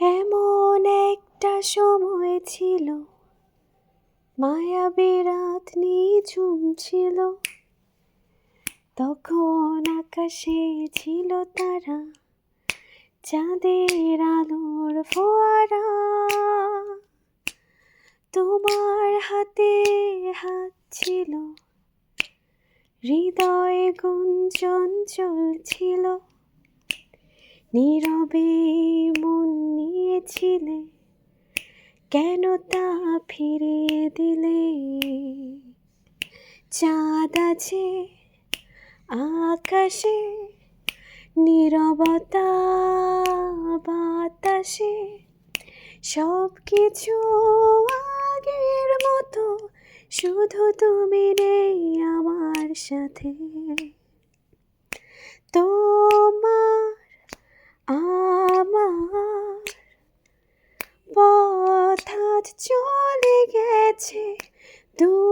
এমন একটা সময় ছিল, মায়াবী রাত নিঝুম ছিল, তখন আকাশে ছিল তারা, চাঁদের আলোর ফোয়ারা। তোমার হাতে হাত ছিল, হৃদয়ে গুঞ্জন চলছিল, নীরবে মন নিয়েছিলে, কেন তা ফিরিয়ে দিলে? চাঁদ আছে আকাশে, নীরবতা বাতাসে, সব কিছু আগের মতো, শুধু তুমি নেই আমার সাথে। তোমার আমার পথ আজ চলে গেছে দূর।